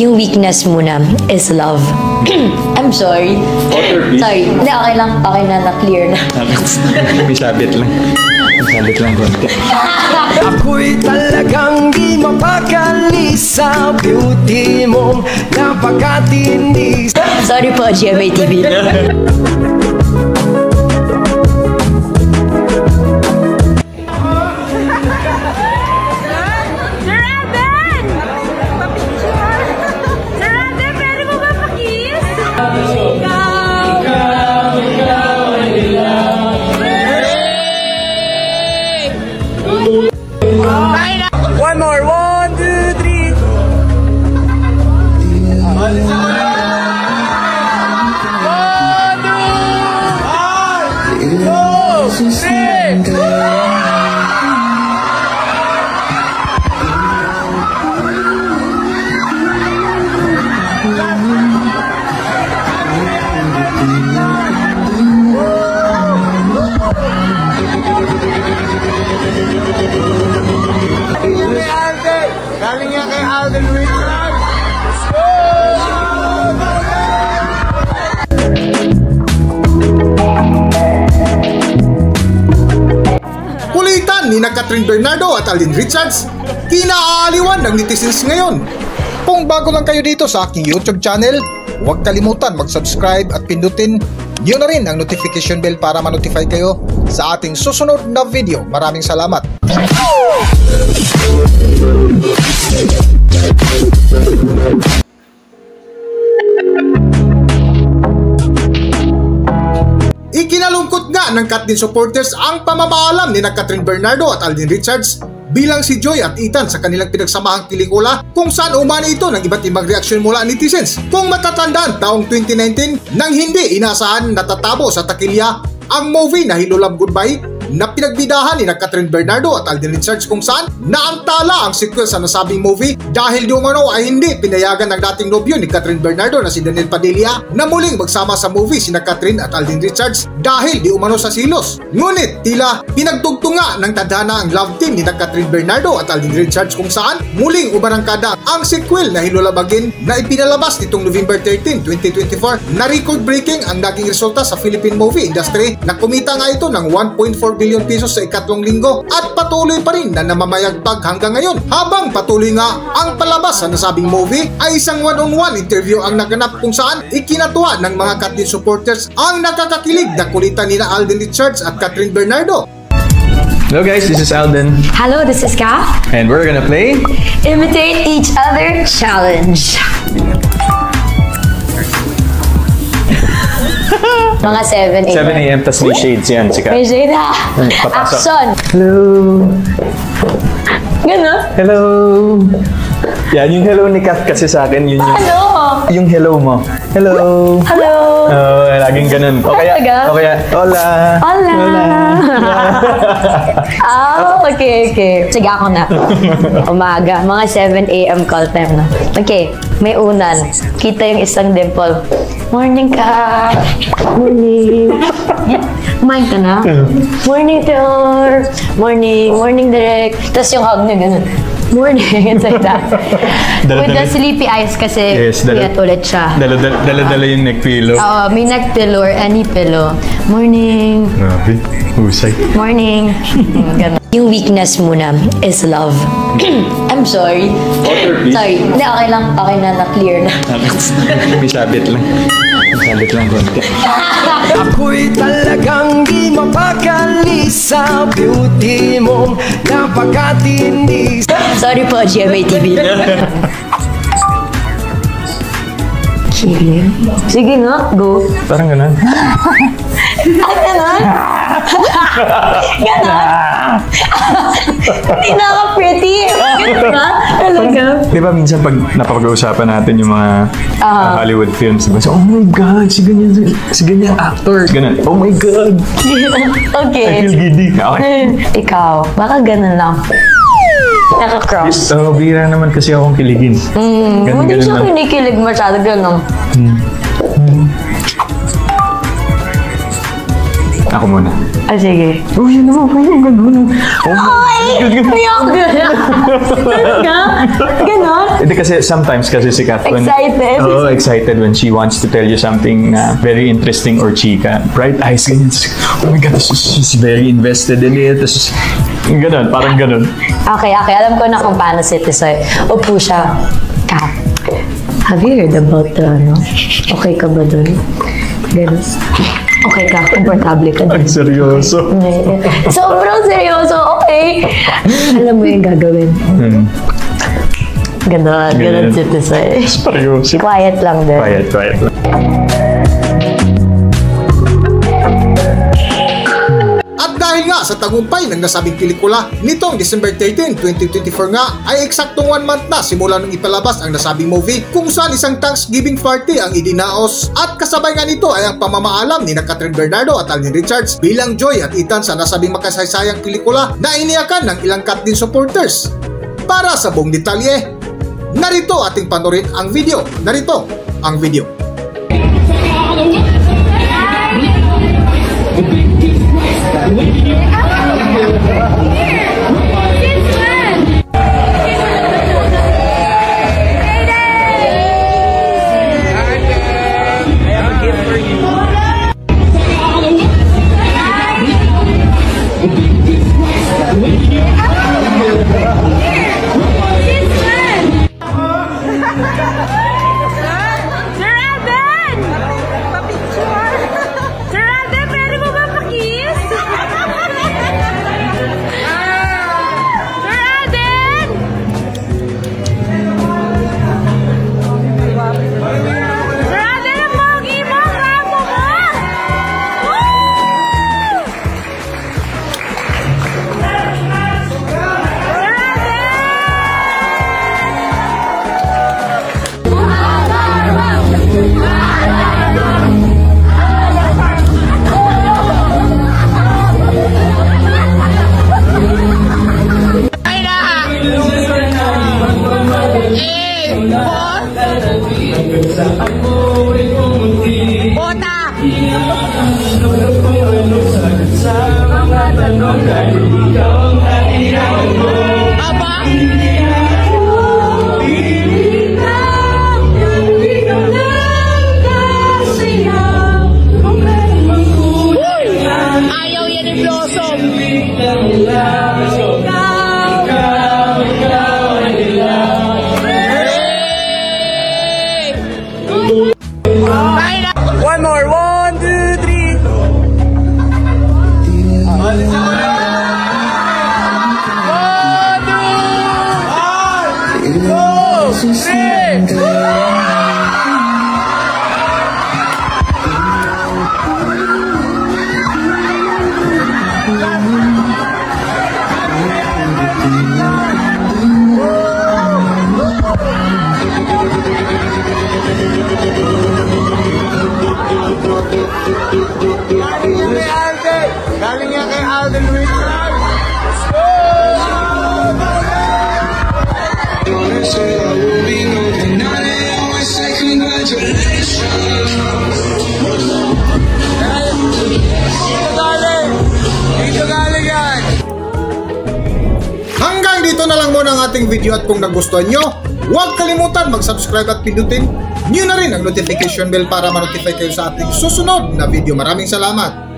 Yung weakness muna is love. I'm sorry. Water, please. Sorry. Hindi, okay lang. Okay na, na-clear na. May sabit lang. May sabit lang konti. Ako'y talagang di mapakali sa beauty mong napakatindi. Sorry po, GMA TV. One more, 1, 2, 3. Galing yan kay Alden Richards. Let's go! Kulitan ni Catherine Bernardo at Alden Richards, kinaaliwan ng netizens ngayon. Kung bago lang kayo dito sa aking YouTube channel, huwag kalimutan mag-subscribe at pindutin nyo na rin ang notification bell para ma-notify kayo sa ating susunod na video. Maraming salamat! Ikinalungkot nga ng Katnin supporters ang pamamaalam ni Catherine Bernardo at Alden Richards bilang si Joy at Ethan sa kanilang pinagsamahang pelikula kung saan umani ito ng iba't ibang reaksyon mula netizens. Kung matatandaan taong 2019 nang hindi inaasahan natatabo sa takilya ang movie na Hello Love Goodbye na pinagbidahan ni Catherine Bernardo at Alden Richards kung saan naantala ang sequel sa nasabing movie dahil di umano ay hindi pinayagan ng dating nobyo ni Catherine Bernardo na si Daniel Padilla na muling magsama sa movie sina Catherine at Alden Richards dahil di umano sa silos. Ngunit tila pinagdugtunga ng tadhana ang love team ni Catherine Bernardo at Alden Richards kung saan muling umarangkada ang sequel na Hello Love Again na ipinalabas nitong November 13, 2024 na record-breaking ang naging resulta sa Philippine movie industry na kumita nga ito ng 1.4 billion pesos sa ikatlong linggo at patuloy pa rin na namamayagpag hanggang ngayon. Habang patuloy nga ang palabas sa nasabing movie ay isang one-on-one interview ang naganap kung saan ikinatuwa ng mga Katnin supporters ang nakakakilig na kulitan nina Alden Richards at Catherine Bernardo. Hello guys, this is Alden. Hello, this is Ka. And we're gonna play Imitate Each Other Challenge. Mga 7 a.m. 7 a.m. tas may shades yan. Sika. May shade na. Papasok. Action! Hello! Gano'n? Hello! Yan, yung hello ni Kat kasi sa akin, yun yung... Hello! Yung hello mo. Hello! Hello! Oo, laging ganun. O kaya, hola! Hola! Okay. Sige ako na. Umaga, mga 7 a.m. call time na. Okay, may unan. Kita yung isang dimple. Morning ka! Morning! Kumain ka na? Morning, Tor! Morning, Direk! Tapos yung hug niya ganun. Morning, it's like that. With the sleepy eyes kasi piyat ulit siya. Dala-dala yung neck pillow. May neck pillow or any pillow. Morning. Grabe, husay. Morning. Yung weakness muna is love. I'm sorry. Water, please. Sorry. Hindi, okay lang. Okay na, na-clear na. May sabit lang. May sabit lang konti. Ako'y talagang di mapakali sa beauty mong napakatindi. Sorry po, GMA TV. Kilig. Sige nga, go. Parang ganun. Ay, gano'n? Gano'n? Hindi na ako pretty. Gano'n ba? Talaga? Di ba minsan pag napag-uusapan natin yung mga Hollywood films, diba? So, oh my God, si ganyan actor. Ganun, oh my God. Okay. I feel giddy. Okay. Ikaw, baka gano'n lang. Naka-cross. Bira naman kasi akong kiligin. Hindi siya kinikilig masyado, gano'n. Ako muna. Ah, sige. Oh, yun naman. Ganun. Hindi ako gano'n. Talaga? Ganon? Hindi kasi sometimes kasi si Catherine. Excited? Oo, excited when she wants to tell you something na very interesting or chika. Bright eyes, ganyan. Oh my God, she's very invested in it. Ganon, parang ganon. Okay. Alam ko na kung paano si Tisoy. Upo siya. Kat, have you heard about the, okay ka ba dun? Ganon. Okay ka, komportable ka dun. Ay, seryoso. Sobrang seryoso, okay. Alam mo yung gagawin. Ganon si Tisoy. Seryoso. Quiet lang din. Quiet lang. At dahil nga sa tagumpay ng nasabing pelikula, nitong December 13, 2024 nga ay eksaktong 1 month na simula nung ipalabas ang nasabing movie kung saan isang Thanksgiving party ang idinaos at kasabay nga nito ay ang pamamaalam ni Catherine Bernardo at Alden Richards bilang Joy at Ethan sa nasabing makasaysayang pelikula na iniyakan ng ilang Katniss supporters. Para sa buong detalye, narito ating panorin ang video. Narito ang video. One more. 1, 2, 3. Galing yan kay Alden Richards. Let's go! Dito galing yan. Hanggang dito na lang muna ang ating video at kung nagustuhan nyo, huwag kalimutan mag-subscribe at pindutin nyo na rin ang notification bell para ma-notify kayo sa ating susunod na video. Maraming salamat!